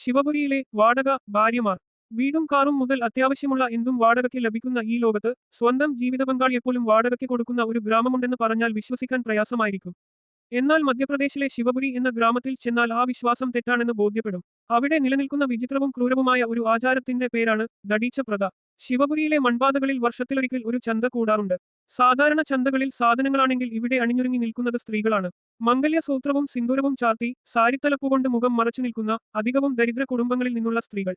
ശിവപുരിയിലെ വാടക ഭാര്യമാർ. വീടും കാറും മുതൽ അത്യാവശ്യമുള്ള എന്തും വാടകയ്ക്ക് ലഭിക്കുന്ന ഈ ലോകത്ത് സ്വന്തം ജീവിത പങ്കാളിയെപ്പോലും വാടകയ്ക്ക് കൊടുക്കുന്ന ഒരു ഗ്രാമമുണ്ടെന്ന് പറഞ്ഞാൽ വിശ്വസിക്കാൻ പ്രയാസമായിരിക്കും. എന്നാൽ മധ്യപ്രദേശിലെ ശിവപുരി എന്ന ഗ്രാമത്തിൽ ചെന്നാൽ ആ വിശ്വാസം തെറ്റാണെന്ന് ബോധ്യപ്പെടും. അവിടെ നിലനിൽക്കുന്ന വിചിത്രവും ക്രൂരവുമായ ഒരു ആചാരത്തിന്റെ പേരാണ് ദടീച്ച പ്രഥ. ശിവപുരിയിലെ മൺപാതകളിൽ വർഷത്തിലൊരിക്കൽ ഒരു ചന്ത കൂടാറുണ്ട്. സാധാരണ ചന്തകളിൽ സാധനങ്ങളാണെങ്കിൽ ഇവിടെ അണിഞ്ഞൊരുങ്ങി നിൽക്കുന്നത് സ്ത്രീകളാണ്. മംഗല്യസൂത്രവും സിന്ദൂരവും ചാർത്തി സാരിത്തലപ്പുകൊണ്ട് മുഖം മറച്ചു നിൽക്കുന്ന അധികവും ദരിദ്ര കുടുംബങ്ങളിൽ നിന്നുള്ള സ്ത്രീകൾ.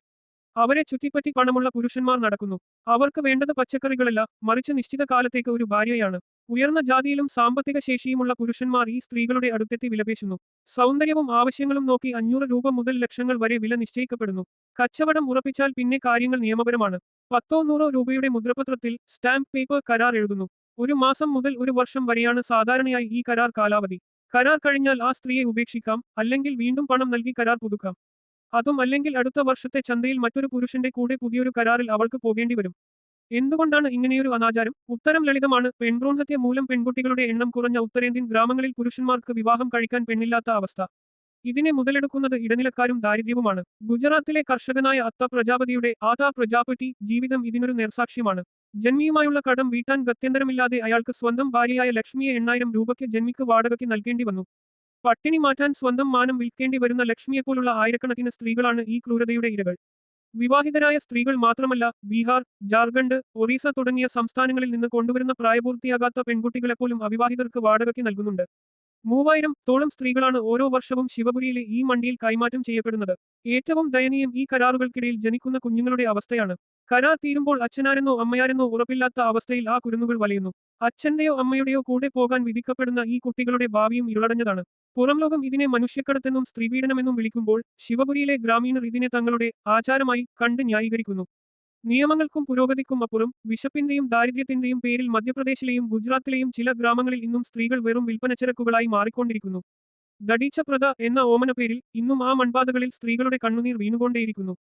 അവരെ ചുറ്റിപ്പറ്റി പണമുള്ള പുരുഷന്മാർ നടക്കുന്നു. അവർക്ക് വേണ്ടത് പച്ചക്കറികളല്ല, മറിച്ച് നിശ്ചിത കാലത്തേക്ക് ഒരു ഭാര്യയാണ്. ഉയർന്ന ജാതിയിലും സാമ്പത്തിക ശേഷിയുമുള്ള പുരുഷന്മാർ ഈ സ്ത്രീകളുടെ അടുത്തെത്തി വിലപേശുന്നു. സൗന്ദര്യവും ആവശ്യങ്ങളും നോക്കി 500 രൂപ മുതൽ ലക്ഷങ്ങൾ വരെ വില നിശ്ചയിക്കപ്പെടുന്നു. കച്ചവടം ഉറപ്പിച്ചാൽ പിന്നെ കാര്യങ്ങൾ നിയമപരമാണ്. 10-100 രൂപയുടെ മുദ്രപത്രത്തിൽ സ്റ്റാമ്പ് പേപ്പർ കരാർ എഴുതുന്നു. ഒരു മാസം മുതൽ ഒരു വർഷം വരെയാണ് സാധാരണയായി ഈ കരാർ കാലാവധി. കരാർ കഴിഞ്ഞാൽ ആ സ്ത്രീയെ ഉപേക്ഷിക്കാം, അല്ലെങ്കിൽ വീണ്ടും പണം നൽകി കരാർ പുതുക്കാം. അതും അല്ലെങ്കിൽ അടുത്ത വർഷത്തെ ചന്തയിൽ മറ്റൊരു പുരുഷന്റെ കൂടെ പുതിയൊരു കരാറിൽ അവൾക്ക് പോകേണ്ടി വരും. എന്തുകൊണ്ടാണ് ഇങ്ങനെയൊരു അനാചാരം? ഉത്തരം ലളിതമാണ്. പെൺഭ്രൂണഹത്യ മൂലം പെൺകുട്ടികളുടെ എണ്ണം കുറഞ്ഞ ഉത്തരേന്ത്യൻ ഗ്രാമങ്ങളിൽ പുരുഷന്മാർക്ക് വിവാഹം കഴിക്കാൻ പെണ്ണില്ലാത്ത അവസ്ഥ. ഇതിനെ മുതലെടുക്കുന്നത് ഇടനിലക്കാരും ദാരിദ്ര്യവുമാണ്. ഗുജറാത്തിലെ കർഷകനായ അത്ത പ്രജാപതിയുടെ ആതാ പ്രജാപതി ജീവിതം ഇതിനൊരു നേർസാക്ഷ്യമാണ്. ജന്മിയുമായുള്ള കടം വീട്ടാൻ ഗത്യന്തരമില്ലാതെ അയാൾക്ക് സ്വന്തം ഭാര്യയായ ലക്ഷ്മിയെ 8000 രൂപയ്ക്ക് ജന്മിക്ക് വാടകയ്ക്ക് നൽകേണ്ടി വന്നു. പട്ടിണി മാറ്റാൻ സ്വന്തം മാനം വിൽക്കേണ്ടി വരുന്ന ലക്ഷ്മിയെപ്പോലുള്ള ആയിരക്കണക്കിന് സ്ത്രീകളാണ് ഈ ക്രൂരതയുടെ ഇരകൾ. വിവാഹിതരായ സ്ത്രീകൾ മാത്രമല്ല, ബീഹാർ, ജാർഖണ്ഡ്, ഒറീസ തുടങ്ങിയ സംസ്ഥാനങ്ങളിൽ നിന്ന് കൊണ്ടുവരുന്ന പ്രായപൂർത്തിയാകാത്ത പെൺകുട്ടികളെപ്പോലും അവിവാഹിതർക്ക് വാടകയ്ക്ക് നൽകുന്നുണ്ട്. 3000-തോളം സ്ത്രീകളാണ് ഓരോ വർഷവും ശിവപുരിയിലെ ഈ മണ്ടിയിൽ കൈമാറ്റം ചെയ്യപ്പെടുന്നത്. ഏറ്റവും ദയനീയം ഈ കരാറുകൾക്കിടയിൽ ജനിക്കുന്ന കുഞ്ഞുങ്ങളുടെ അവസ്ഥയാണ്. കരാർ തീരുമ്പോൾ അച്ഛനാരെന്നോ അമ്മയാരെന്നോ ഉറപ്പില്ലാത്ത അവസ്ഥയിൽ ആ കുരുന്നുകൾ വലയുന്നു. അച്ഛന്റെയോ അമ്മയുടെയോ കൂടെ പോകാൻ വിധിക്കപ്പെടുന്ന ഈ കുട്ടികളുടെ ഭാവിയും ഇരുളടഞ്ഞതാണ്. പുറംലോകം ഇതിനെ മനുഷ്യക്കടത്തെന്നും സ്ത്രീപീഡനമെന്നും വിളിക്കുമ്പോൾ ശിവപുരിയിലെ ഗ്രാമീണർ ഇതിനെ തങ്ങളുടെ ആചാരമായി കണ്ട് ന്യായീകരിക്കുന്നു. നിയമങ്ങൾക്കും പുരോഗതിക്കും അപ്പുറം വിശപ്പിന്റെയും ദാരിദ്ര്യത്തിന്റെയും പേരിൽ മധ്യപ്രദേശിലെയും ഗുജറാത്തിലെയും ചില ഗ്രാമങ്ങളിൽ ഇന്നും സ്ത്രീകൾ വെറും വിൽപ്പനച്ചരക്കുകളായി മാറിക്കൊണ്ടിരിക്കുന്നു. ദടീച്ച പ്രഥ എന്ന ഓമന പേരിൽ ഇന്നും ആ മൺപാതകളിൽ സ്ത്രീകളുടെ കണ്ണുനീർ വീണുകൊണ്ടേയിരിക്കുന്നു.